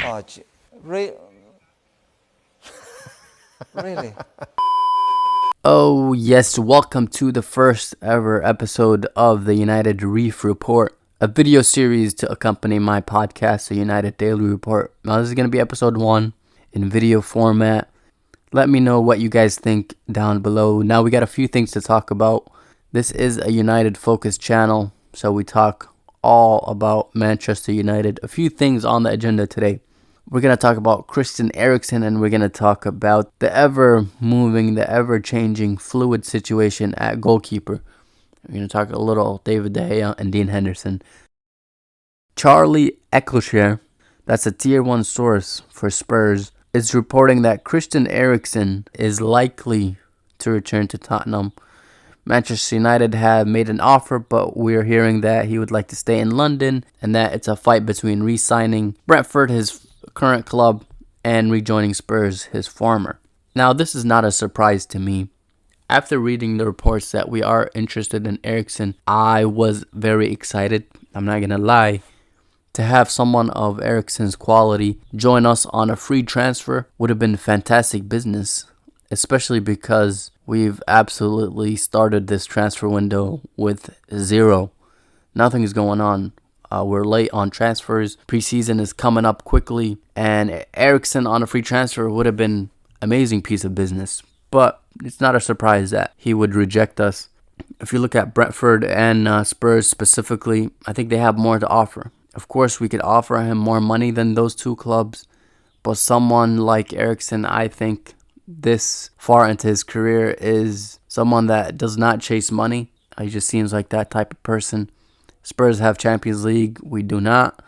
Oh, re- really? Oh, yes, welcome to the first ever episode of the United Reef Report, a video series to accompany my podcast, the United Daily Report. Now, this is going to be episode 1 in video format. Let me know what you guys think down below. Now, we got a few things to talk about. This is a United focused channel, so we talk all about Manchester United. A few things on the agenda today. We're going to talk about Christian Eriksen, and we're going to talk about the ever-moving, the ever-changing, fluid situation at goalkeeper. We're going to talk a little David De Gea and Dean Henderson. Charlie Eccleshare, that's a tier 1 source for Spurs, is reporting that Christian Eriksen is likely to return to Tottenham. Manchester United have made an offer, but we're hearing that he would like to stay in London and that it's a fight between re-signing Brentford, his current club, and rejoining Spurs, his former. Now, this is not a surprise to me. After reading the reports that we are interested in Eriksen, I was very excited, I'm not going to lie. To have someone of Eriksen's quality join us on a free transfer would have been fantastic business, especially because we've absolutely started this transfer window with zero. Nothing's going on. We're late on transfers. Preseason is coming up quickly, and Eriksen on a free transfer would have been an amazing piece of business. But it's not a surprise that he would reject us. If you look at Brentford and Spurs specifically, I think they have more to offer. Of course, we could offer him more money than those two clubs, but someone like Eriksen, I think this far into his career, is someone that does not chase money. He just seems like that type of person. Spurs have Champions League. We do not.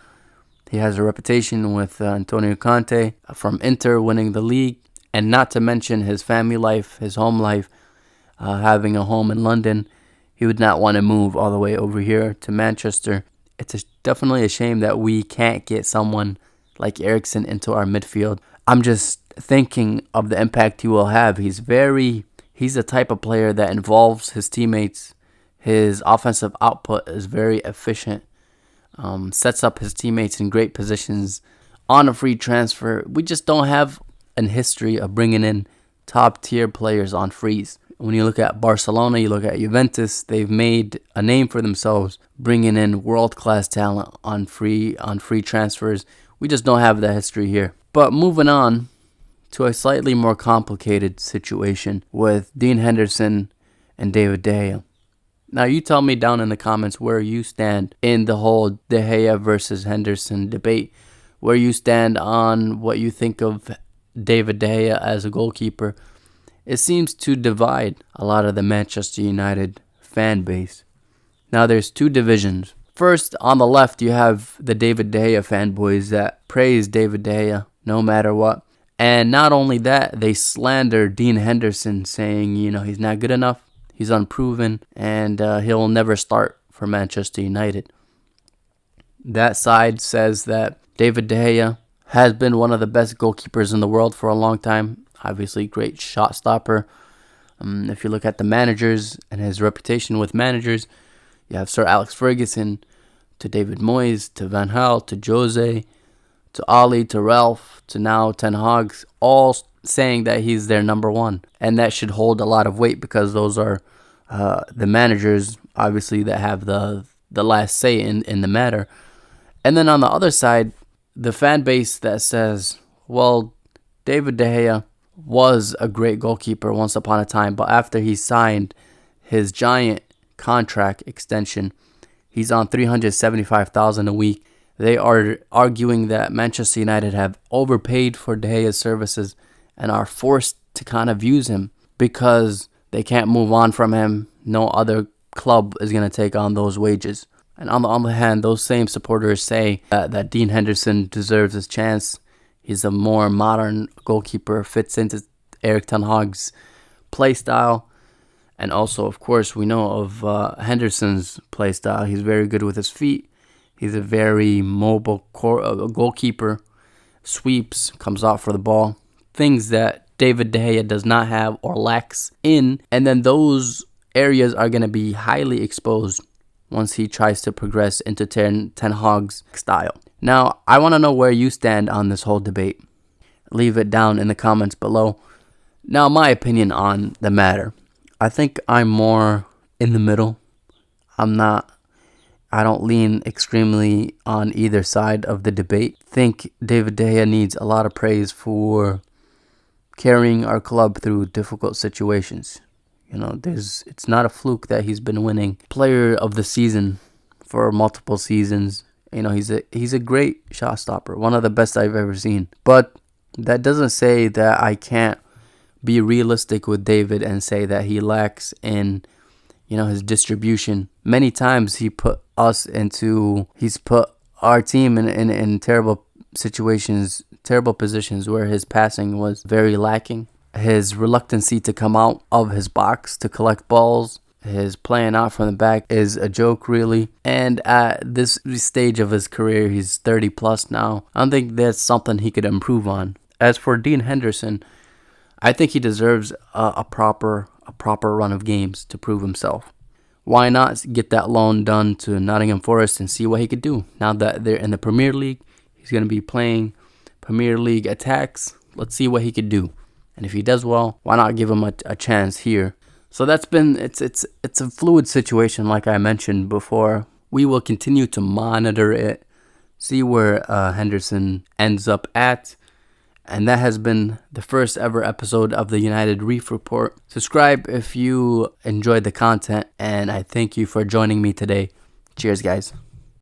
He has a reputation with Antonio Conte from Inter winning the league, and not to mention his family life, his home life, having a home in London. He would not want to move all the way over here to Manchester. It's definitely a shame that we can't get someone like Eriksen into our midfield. I'm just thinking of the impact he will have. He's the type of player that involves his teammates. His offensive output is very efficient. Sets up his teammates in great positions. On a free transfer, we just don't have a history of bringing in top tier players on frees. When you look at Barcelona, you look at Juventus, they've made a name for themselves bringing in world-class talent on free transfers. We just don't have that history here. But moving on to a slightly more complicated situation with Dean Henderson and David De Gea. Now, you tell me down in the comments where you stand in the whole De Gea versus Henderson debate, where you stand on what you think of David De Gea as a goalkeeper. It seems to divide a lot of the Manchester United fan base. Now, there's two divisions. First, on the left, you have the David De Gea fanboys that praise David De Gea no matter what. And not only that, they slander Dean Henderson, saying, he's not good enough, he's unproven, and he'll never start for Manchester United. That side says that David De Gea has been one of the best goalkeepers in the world for a long time. Obviously, great shot stopper. If you look at the managers and his reputation with managers, you have Sir Alex Ferguson, to David Moyes, to Van Gaal, to Jose, to Oli, to Ralph, to now Ten Hag, all saying that he's their number one. And that should hold a lot of weight because those are the managers, obviously, that have the last say in the matter. And then on the other side, the fan base that says, well, David De Gea was a great goalkeeper once upon a time, but after he signed his giant contract extension, he's on $375,000 a week. They are arguing that Manchester United have overpaid for De Gea's services and are forced to kind of use him because they can't move on from him. No other club is going to take on those wages. And on the other hand, those same supporters say that Dean Henderson deserves his chance. He's a more modern goalkeeper, fits into Erik ten Hag's play style. And also, of course, we know of Henderson's play style. He's very good with his feet. He's a very mobile goalkeeper. Sweeps, comes out for the ball. Things that David De Gea does not have or lacks in. And then those areas are going to be highly exposed once he tries to progress into Ten Hag's style. Now, I want to know where you stand on this whole debate. Leave it down in the comments below. Now, my opinion on the matter. I think I'm more in the middle. I don't lean extremely on either side of the debate. I think David De Gea needs a lot of praise for carrying our club through difficult situations. It's not a fluke that he's been winning Player of the Season for multiple seasons. He's a great shot stopper, one of the best I've ever seen. But that doesn't say that I can't be realistic with David and say that he lacks in, his distribution. Many times he's put our team in terrible situations, terrible positions where his passing was very lacking. His reluctancy to come out of his box to collect balls, his playing out from the back is a joke, really. And at this stage of his career, he's 30 plus now. I don't think that's something he could improve on. As for Dean Henderson, I think he deserves a proper run of games to prove himself. Why not get that loan done to Nottingham Forest and see what he could do? Now that they're in the Premier League, he's going to be playing Premier League attacks. Let's see what he could do. And if he does well, why not give him a chance here? So it's a fluid situation, like I mentioned before. We will continue to monitor it, see where Henderson ends up at. And that has been the first ever episode of the United Reef Report. Subscribe if you enjoyed the content, and I thank you for joining me today. Cheers, guys.